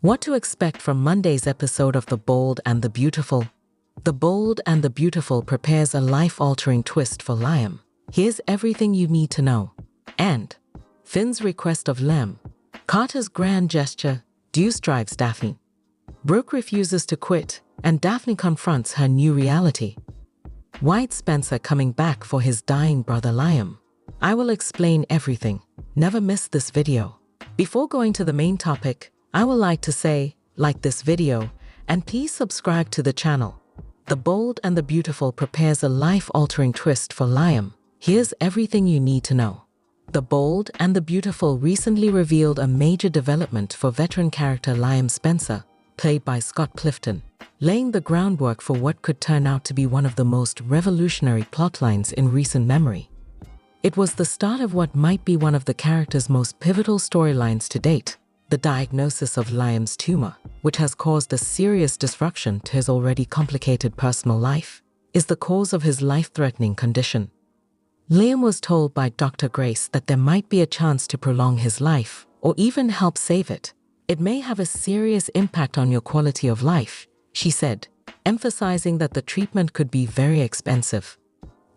What to expect from Monday's episode of The Bold and the Beautiful? The Bold and the Beautiful prepares a life-altering twist for Liam. Here's everything you need to know. And Finn's request of Lem. Carter's grand gesture. Deuce drives Daphne. Brooke refuses to quit, and Daphne confronts her new reality. White Spencer coming back for his dying brother Liam. I will explain everything. Never miss this video. Before going to the main topic, I would like to say, like this video, and please subscribe to the channel. The Bold and the Beautiful prepares a life-altering twist for Liam. Here's everything you need to know. The Bold and the Beautiful recently revealed a major development for veteran character Liam Spencer, played by Scott Clifton, laying the groundwork for what could turn out to be one of the most revolutionary plotlines in recent memory. It was the start of what might be one of the character's most pivotal storylines to date. The diagnosis of Liam's tumor, which has caused a serious disruption to his already complicated personal life, is the cause of his life-threatening condition. Liam was told by Dr. Grace that there might be a chance to prolong his life, or even help save it. It may have a serious impact on your quality of life, she said, emphasizing that the treatment could be very expensive.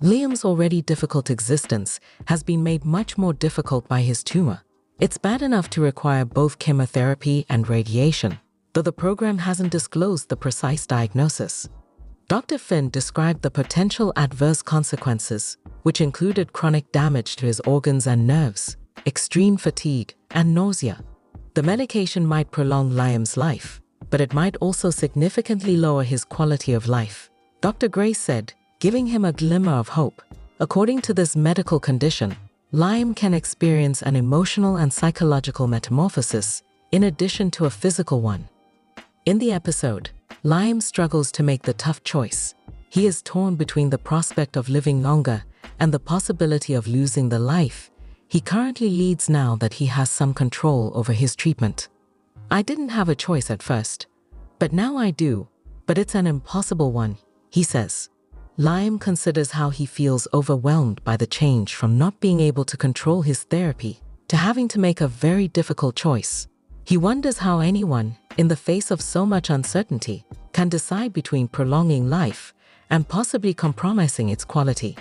Liam's already difficult existence has been made much more difficult by his tumor. It's bad enough to require both chemotherapy and radiation, though the program hasn't disclosed the precise diagnosis. Dr. Finn described the potential adverse consequences, which included chronic damage to his organs and nerves, extreme fatigue, and nausea. The medication might prolong Liam's life, but it might also significantly lower his quality of life, Dr. Grace said, giving him a glimmer of hope. According to this medical condition, Liam can experience an emotional and psychological metamorphosis, in addition to a physical one. In the episode, Liam struggles to make the tough choice. He is torn between the prospect of living longer and the possibility of losing the life he currently leads now that he has some control over his treatment. I didn't have a choice at first, but now I do, but it's an impossible one, he says. Liam considers how he feels overwhelmed by the change from not being able to control his therapy to having to make a very difficult choice. He wonders how anyone, in the face of so much uncertainty, can decide between prolonging life and possibly compromising its quality.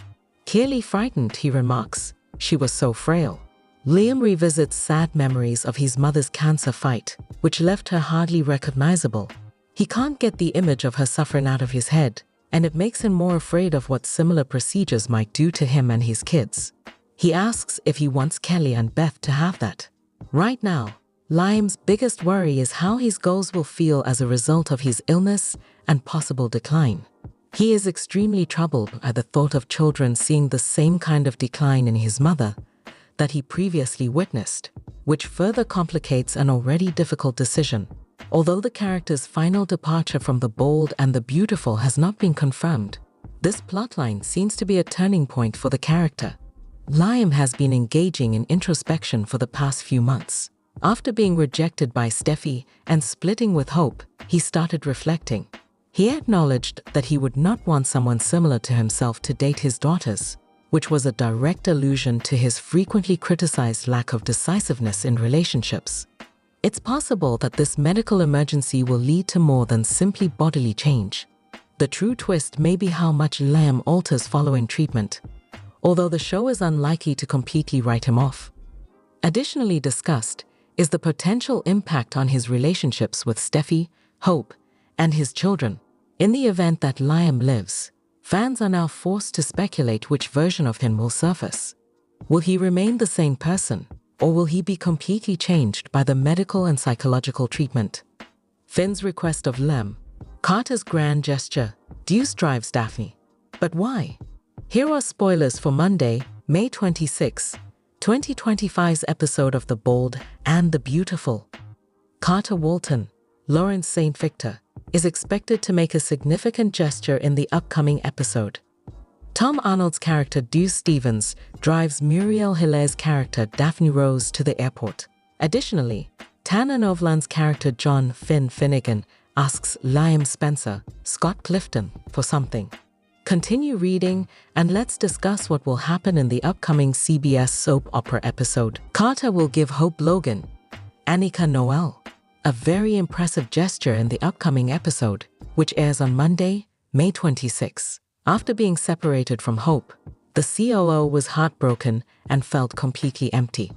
Clearly frightened, he remarks, she was so frail. Liam revisits sad memories of his mother's cancer fight, which left her hardly recognizable. He can't get the image of her suffering out of his head, and it makes him more afraid of what similar procedures might do to him and his kids. He asks if he wants Kelly and Beth to have that. Right now, Liam's biggest worry is how his goals will feel as a result of his illness and possible decline. He is extremely troubled by the thought of children seeing the same kind of decline in his mother that he previously witnessed, which further complicates an already difficult decision. Although the character's final departure from the Bold and the Beautiful has not been confirmed, this plotline seems to be a turning point for the character. Liam has been engaging in introspection for the past few months. After being rejected by Steffi and splitting with Hope, he started reflecting. He acknowledged that he would not want someone similar to himself to date his daughters, which was a direct allusion to his frequently criticized lack of decisiveness in relationships. It's possible that this medical emergency will lead to more than simply bodily change. The true twist may be how much Liam alters following treatment, although the show is unlikely to completely write him off. Additionally discussed is the potential impact on his relationships with Steffi, Hope, and his children. In the event that Liam lives, fans are now forced to speculate which version of him will surface. Will he remain the same person, or will he be completely changed by the medical and psychological treatment? Finn's request of Lem. Carter's grand gesture. Deuce drives Daphne. But why? Here are spoilers for Monday, May 26, 2025's episode of The Bold and the Beautiful. Carter Walton, Lawrence St. Victor, is expected to make a significant gesture in the upcoming episode. Tom Arnold's character Deuce Stevens drives Muriel Hilaire's character Daphne Rose to the airport. Additionally, Tana Novlan's character John Finn Finnegan asks Liam Spencer, Scott Clifton, for something. Continue reading and let's discuss what will happen in the upcoming CBS soap opera episode. Carter will give Hope Logan, Annika Noel, a very impressive gesture in the upcoming episode, which airs on Monday, May 26. After being separated from Hope, the COO was heartbroken and felt completely empty.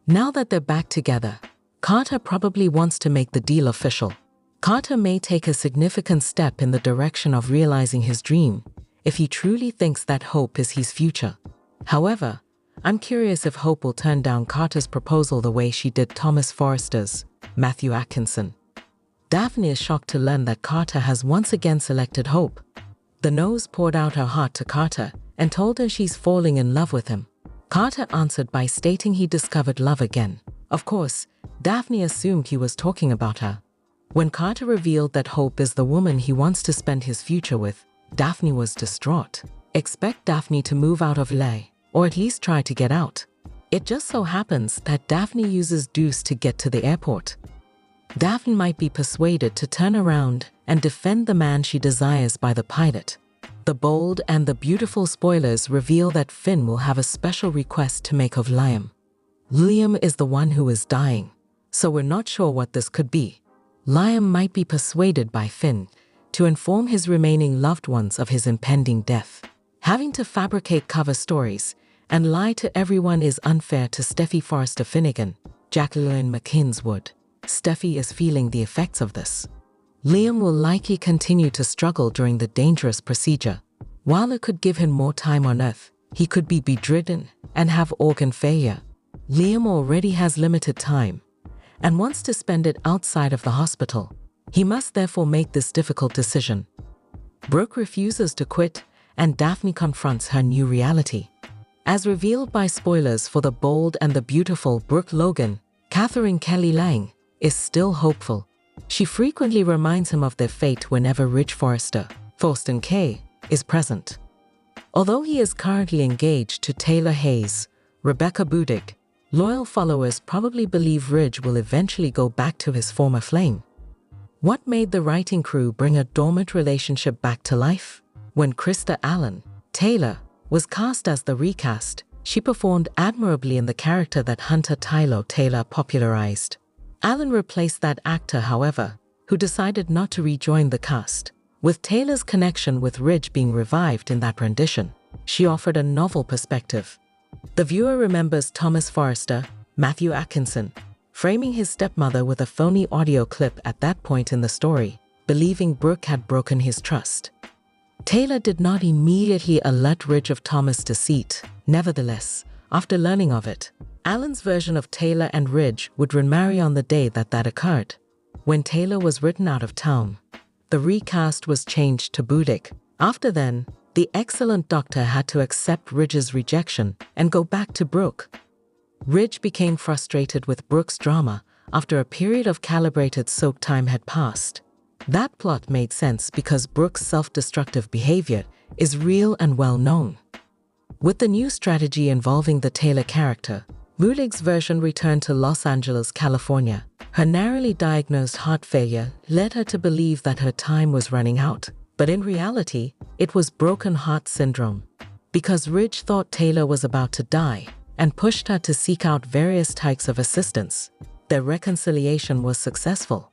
Now that they're back together, Carter probably wants to make the deal official. Carter may take a significant step in the direction of realizing his dream if he truly thinks that Hope is his future. However, I'm curious if Hope will turn down Carter's proposal the way she did Thomas Forrester's, Matthew Atkinson. Daphne is shocked to learn that Carter has once again selected Hope. The nose poured out her heart to Carter and told her she's falling in love with him. Carter answered by stating he discovered love again. Of course, Daphne assumed he was talking about her. When Carter revealed that Hope is the woman he wants to spend his future with, Daphne was distraught. Expect Daphne to move out of LA, or at least try to get out. It just so happens that Daphne uses Deuce to get to the airport. Daphne might be persuaded to turn around and defend the man she desires by the pilot. The bold and the beautiful spoilers reveal that Finn will have a special request to make of Liam. Liam is the one who is dying, so we're not sure what this could be. Liam might be persuaded by Finn to inform his remaining loved ones of his impending death. Having to fabricate cover stories and lie to everyone is unfair to Steffy Forrester Finnegan, Jacqueline McKinn's Wood. Steffy is feeling the effects of this. Liam will likely continue to struggle during the dangerous procedure. While it could give him more time on Earth, he could be bedridden and have organ failure. Liam already has limited time and wants to spend it outside of the hospital. He must therefore make this difficult decision. Brooke refuses to quit, and Daphne confronts her new reality. As revealed by spoilers for The Bold and the Beautiful, Brooke Logan, Catherine Kelly Lang, is still hopeful. She frequently reminds him of their fate whenever Ridge Forrester, Thorsten Kaye, is present. Although he is currently engaged to Taylor Hayes, Rebecca Budig, loyal followers probably believe Ridge will eventually go back to his former flame. What made the writing crew bring a dormant relationship back to life? When Krista Allen, Taylor, was cast as the recast, she performed admirably in the character that Hunter Tylo Taylor popularized. Allen replaced that actor, however, who decided not to rejoin the cast. With Taylor's connection with Ridge being revived in that rendition, she offered a novel perspective. The viewer remembers Thomas Forrester, Matthew Atkinson, framing his stepmother with a phony audio clip at that point in the story, believing Brooke had broken his trust. Taylor did not immediately alert Ridge of Thomas' deceit. Nevertheless, after learning of it, Allen's version of Taylor and Ridge would remarry on the day that occurred. When Taylor was written out of town, the recast was changed to Budig. After then, the excellent doctor had to accept Ridge's rejection and go back to Brooke. Ridge became frustrated with Brooke's drama after a period of calibrated soak time had passed. That plot made sense because Brooke's self-destructive behavior is real and well known. With the new strategy involving the Taylor character, Budig's version returned to Los Angeles, California. Her narrowly diagnosed heart failure led her to believe that her time was running out, but in reality, it was broken heart syndrome. Because Ridge thought Taylor was about to die and pushed her to seek out various types of assistance, their reconciliation was successful.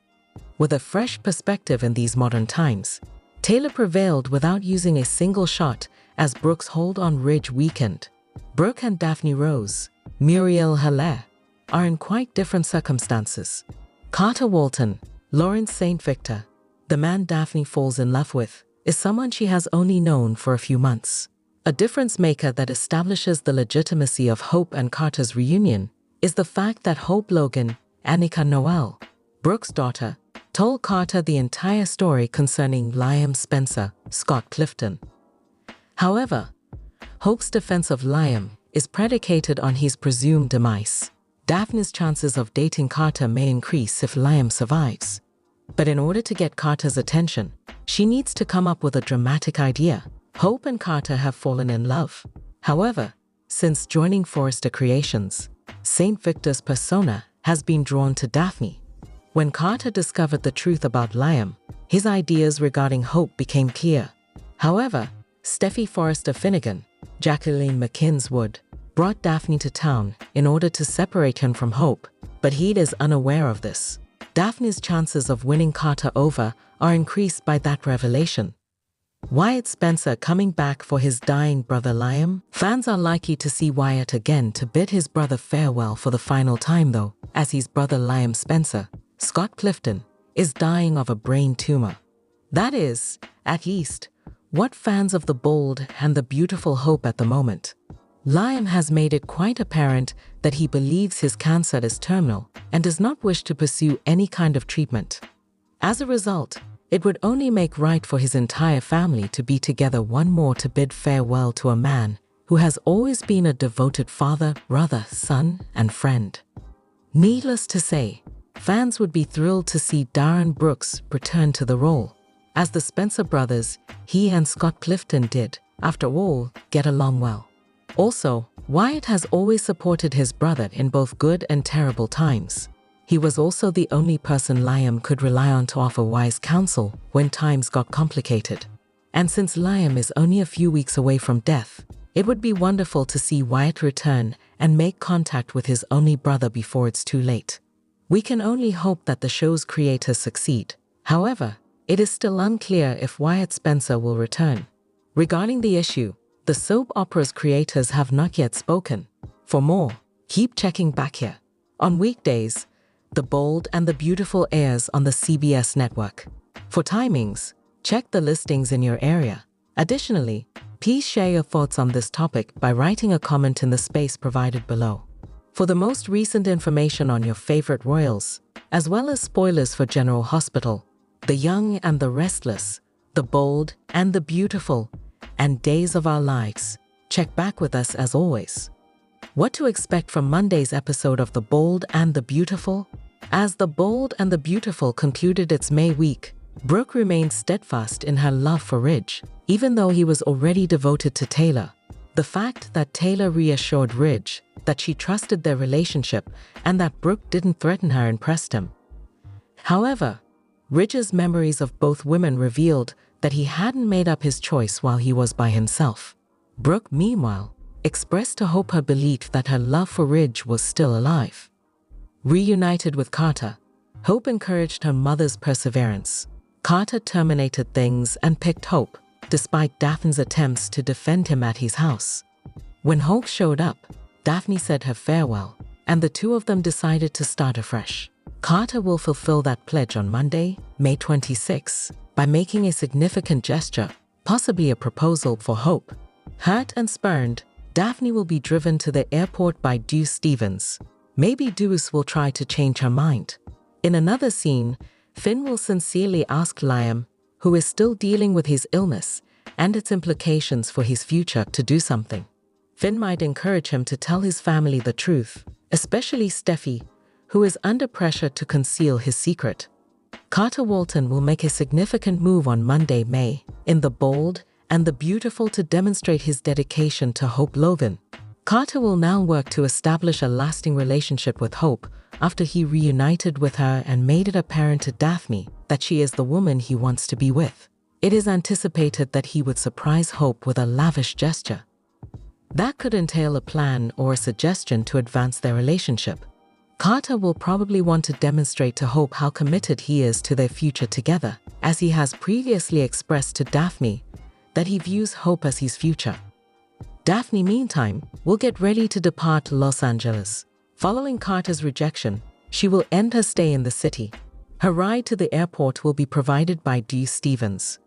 With a fresh perspective in these modern times, Taylor prevailed without using a single shot as Brooke's hold on Ridge weakened. Brooke and Daphne Rose, Muriel Haller, are in quite different circumstances. Carter Walton, Lawrence St. Victor, the man Daphne falls in love with, is someone she has only known for a few months. A difference maker that establishes the legitimacy of Hope and Carter's reunion is the fact that Hope Logan, Annika Noel, Brooke's daughter, told Carter the entire story concerning Liam Spencer, Scott Clifton. However, Hope's defense of Liam is predicated on his presumed demise. Daphne's chances of dating Carter may increase if Liam survives. But in order to get Carter's attention, she needs to come up with a dramatic idea. Hope and Carter have fallen in love. However, since joining Forrester Creations, St. Victor's persona has been drawn to Daphne. When Carter discovered the truth about Liam, his ideas regarding Hope became clear. However, Steffy Forrester Finnegan, Jacqueline McKinn's Wood, brought Daphne to town in order to separate him from Hope, but he is unaware of this. Daphne's chances of winning Carter over are increased by that revelation. Wyatt Spencer coming back for his dying brother Liam? Fans are likely to see Wyatt again to bid his brother farewell for the final time though, as his brother Liam Spencer, Scott Clifton, is dying of a brain tumor. That is, at least, what fans of The Bold and the Beautiful hope at the moment. Liam has made it quite apparent that he believes his cancer is terminal and does not wish to pursue any kind of treatment. As a result, it would only make right for his entire family to be together one more to bid farewell to a man who has always been a devoted father, brother, son, and friend. Needless to say, fans would be thrilled to see Darren Brooks return to the role. As the Spencer brothers, he and Scott Clifton did, after all, get along well. Also, Wyatt has always supported his brother in both good and terrible times. He was also the only person Liam could rely on to offer wise counsel when times got complicated. And since Liam is only a few weeks away from death, it would be wonderful to see Wyatt return and make contact with his only brother before it's too late. We can only hope that the show's creators succeed. However, it is still unclear if Wyatt Spencer will return. Regarding the issue, the soap opera's creators have not yet spoken. For more, keep checking back here. On weekdays, The Bold and the Beautiful airs on the CBS network. For timings, check the listings in your area. Additionally, please share your thoughts on this topic by writing a comment in the space provided below. For the most recent information on your favorite royals, as well as spoilers for General Hospital, The Young and the Restless, The Bold and the Beautiful, and Days of Our Lives, check back with us as always. What to expect from Monday's episode of The Bold and the Beautiful? As The Bold and the Beautiful concluded its May week, Brooke remained steadfast in her love for Ridge, even though he was already devoted to Taylor. The fact that Taylor reassured Ridge that she trusted their relationship and that Brooke didn't threaten her impressed him. However, Ridge's memories of both women revealed that he hadn't made up his choice while he was by himself. Brooke, meanwhile, expressed to Hope her belief that her love for Ridge was still alive. Reunited with Carter, Hope encouraged her mother's perseverance. Carter terminated things and picked Hope, despite Daphne's attempts to defend him at his house. When Hope showed up, Daphne said her farewell, and the two of them decided to start afresh. Carter will fulfill that pledge on Monday, May 26, by making a significant gesture, possibly a proposal for Hope. Hurt and spurned, Daphne will be driven to the airport by Deuce Stevens. Maybe Deuce will try to change her mind. In another scene, Finn will sincerely ask Liam, who is still dealing with his illness and its implications for his future, to do something. Finn might encourage him to tell his family the truth, especially Steffi, who is under pressure to conceal his secret. Carter Walton will make a significant move on Monday, May, in The Bold and the Beautiful to demonstrate his dedication to Hope Logan. Carter will now work to establish a lasting relationship with Hope after he reunited with her and made it apparent to Daphne that she is the woman he wants to be with. It is anticipated that he would surprise Hope with a lavish gesture. That could entail a plan or a suggestion to advance their relationship. Carter will probably want to demonstrate to Hope how committed he is to their future together, as he has previously expressed to Daphne that he views Hope as his future. Daphne, meantime, will get ready to depart Los Angeles. Following Carter's rejection, she will end her stay in the city. Her ride to the airport will be provided by Deuce Stevens.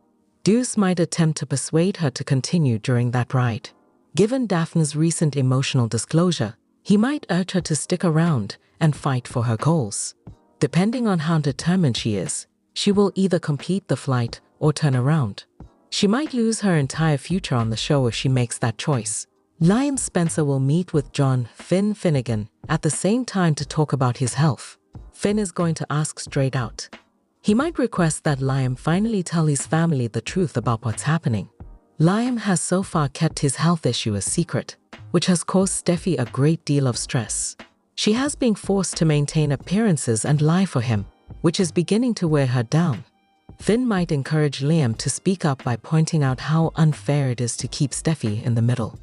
Deuce might attempt to persuade her to continue during that ride. Given Daphne's recent emotional disclosure, he might urge her to stick around and fight for her goals. Depending on how determined she is, she will either complete the flight or turn around. She might lose her entire future on the show if she makes that choice. Liam Spencer will meet with John Finn Finnegan at the same time to talk about his health. Finn is going to ask straight out. He might request that Liam finally tell his family the truth about what's happening. Liam has so far kept his health issue a secret, which has caused Steffi a great deal of stress. She has been forced to maintain appearances and lie for him, which is beginning to wear her down. Finn might encourage Liam to speak up by pointing out how unfair it is to keep Steffi in the middle.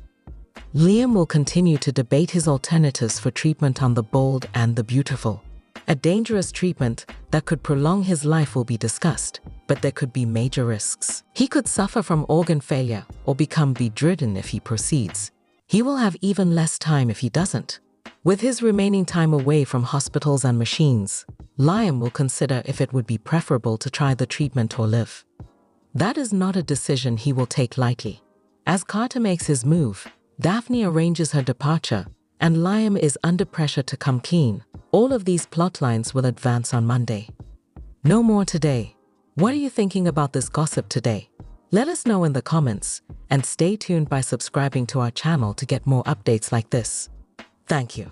Liam will continue to debate his alternatives for treatment on The Bold and the Beautiful. A dangerous treatment that could prolong his life will be discussed, but there could be major risks. He could suffer from organ failure or become bedridden if he proceeds. He will have even less time if he doesn't. With his remaining time away from hospitals and machines, Liam will consider if it would be preferable to try the treatment or live. That is not a decision he will take lightly. As Carter makes his move, Daphne arranges her departure, and Liam is under pressure to come clean. All of these plot lines will advance on Monday. No more today. What are you thinking about this gossip today? Let us know in the comments, and stay tuned by subscribing to our channel to get more updates like this. Thank you.